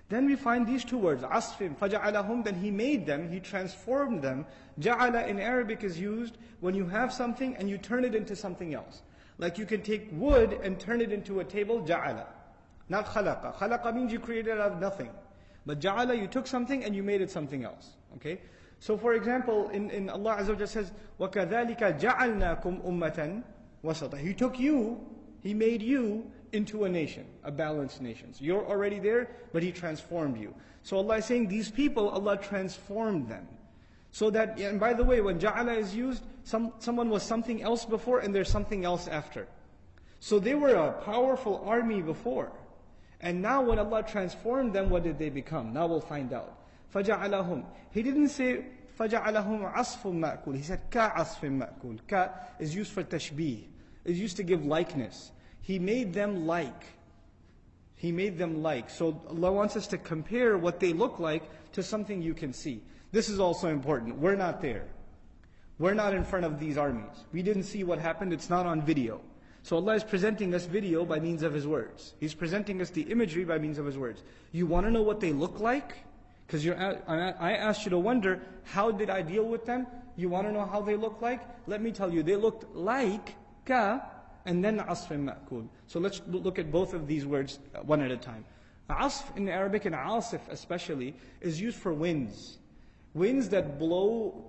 Then we find these two words, عَصْفٍ فَجَعَلَهُمْ, then He made them, He transformed them. جَعَلَ in Arabic is used when you have something and you turn it into something else. Like you can take wood and turn it into a table, جَعَلَ. Not خَلَقَ. خَلَقَ means you created it out of nothing. But جَعَلَ, you took something and you made it something else. Okay? So for example, in Allah Azza wa Jalla says, وَكَذَلِكَ جَعَلْنَاكُمْ أُمَّةً وَسَطًا. He took you, He made you into a nation, a balanced nation. So you're already there, but He transformed you. So Allah is saying these people, Allah transformed them. So that, and by the way, when ja'ala is used, someone was something else before and there's something else after. So they were a powerful army before. And now when Allah transformed them, what did they become? Now we'll find out. فَجَعَلَهُمْ. He didn't say فَجَعَلَهُمْ عَصْفٌ مَأْكُولٌ. He said كَعَصْفٍ مَأْكُولٌ. Ka is used for tashbih. It's used to give likeness. He made them like. He made them like. So Allah wants us to compare what they look like to something you can see. This is also important. We're not there. We're not in front of these armies. We didn't see what happened. It's not on video. So Allah is presenting us video by means of His words. He's presenting us the imagery by means of His words. You want to know what they look like? Because I asked you to wonder, how did I deal with them? You want to know how they look like? Let me tell you, they looked like ka, and then asf ma'kul. So let's look at both of these words one at a time. Asf in Arabic and asif especially is used for winds. Winds that blow,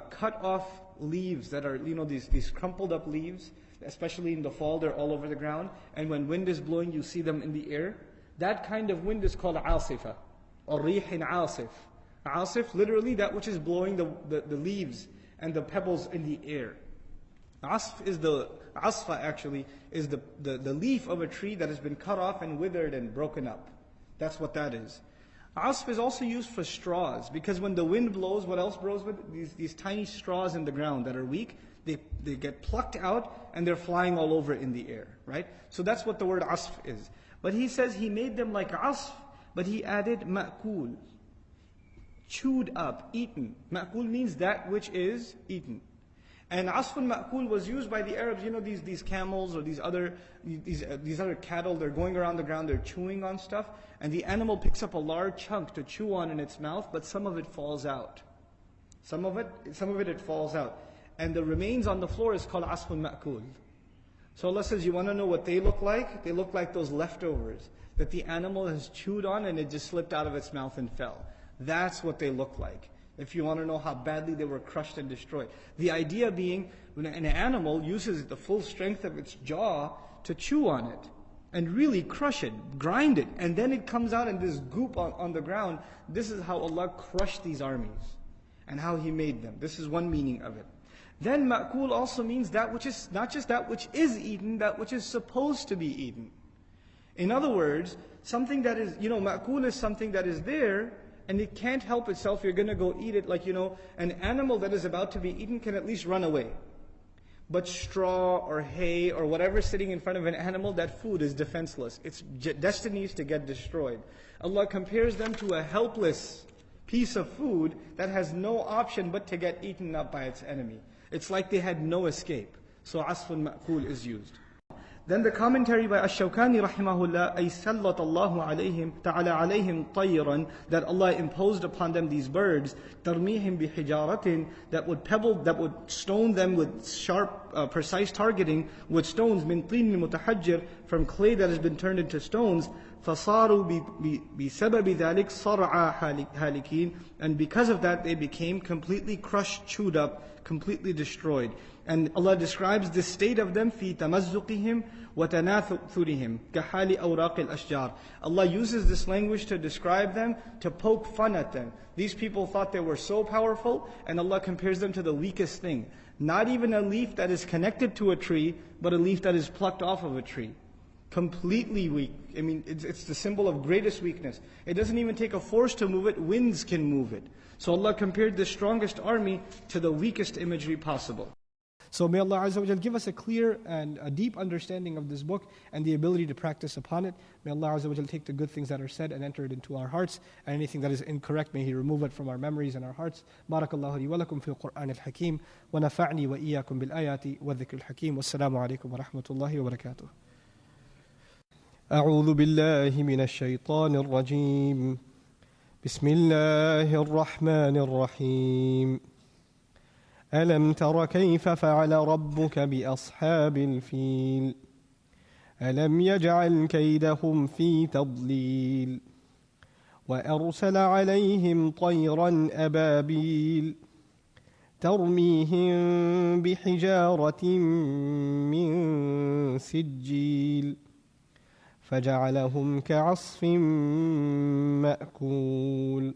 cut off leaves that are, these crumpled up leaves, especially in the fall, they're all over the ground. And when wind is blowing, you see them in the air. That kind of wind is called asifa, or rihin asif. Asif, literally that which is blowing the leaves and the pebbles in the air. Asfa actually is the leaf of a tree that has been cut off and withered and broken up. That's what that is. Asf is also used for straws, because when the wind blows, what else blows with? These tiny straws in the ground that are weak, they get plucked out and they're flying all over in the air, right? So that's what the word asf is. But He says He made them like asf, but He added ma'kul, chewed up, eaten. Ma'kul means that which is eaten. And asfun ma'kul was used by the Arabs, these camels or these other cattle, they're going around the ground, they're chewing on stuff, and the animal picks up a large chunk to chew on in its mouth, but some of it falls out. Some of it falls out. And the remains on the floor is called asfun ma'kul. So Allah says, you want to know what they look like? They look like those leftovers that the animal has chewed on and it just slipped out of its mouth and fell. That's what they look like. If you want to know how badly they were crushed and destroyed. The idea being, when an animal uses the full strength of its jaw to chew on it and really crush it, grind it, and then it comes out in this goop on the ground. This is how Allah crushed these armies and how He made them. This is one meaning of it. Then ma'kul also means that which is not just that which is eaten, that which is supposed to be eaten. In other words, something that is, ma'kul is something that is there, and it can't help itself, you're going to go eat it. Like, an animal that is about to be eaten can at least run away. But straw or hay or whatever sitting in front of an animal, that food is defenseless. Its destiny is to get destroyed. Allah compares them to a helpless piece of food that has no option but to get eaten up by its enemy. It's like they had no escape. So asfun ma'kul is used. Then the commentary by Ash-Shawkani rahimahullah, أي سلط الله عليهم تعالى عليهم طيرا, that Allah imposed upon them these birds, ترميهم بحجارة, that would stone them with sharp, precise targeting with stones, من طين متحجر, from clay that has been turned into stones, فصاروا بسبب ذلك صرعى هالكين, and because of that they became completely crushed, chewed up, completely destroyed. And Allah describes this state of them, في تمزقهم وتناثرهم كحال أوراق الأشجار. Allah uses this language to describe them, to poke fun at them. These people thought they were so powerful, and Allah compares them to the weakest thing. Not even a leaf that is connected to a tree, but a leaf that is plucked off of a tree. Completely weak. I mean, it's the symbol of greatest weakness. It doesn't even take a force to move it, winds can move it. So Allah compared the strongest army to the weakest imagery possible. So may Allah Azza wa Jal give us a clear and a deep understanding of this book and the ability to practice upon it. May Allah Azza wa Jal take the good things that are said and enter it into our hearts, and anything that is incorrect, may He remove it from our memories and our hearts. Barakallahu li wa lakum fil Qur'an al-Hakim, wa nafa'ni wa iyyakum bil ayati wa dhikr al-Hakim. Wassalamu alaikum wa rahmatullahi wa barakatuh. أعوذ بالله من الشيطان الرجيم. بسم الله الرحمن الرحيم. ألم تر كيف فعل ربك بأصحاب الفيل ألم يجعل كيدهم في تضليل وأرسل عليهم طيرا أبابيل ترميهم بحجارة من سجيل فجعلهم كعصف مأكول.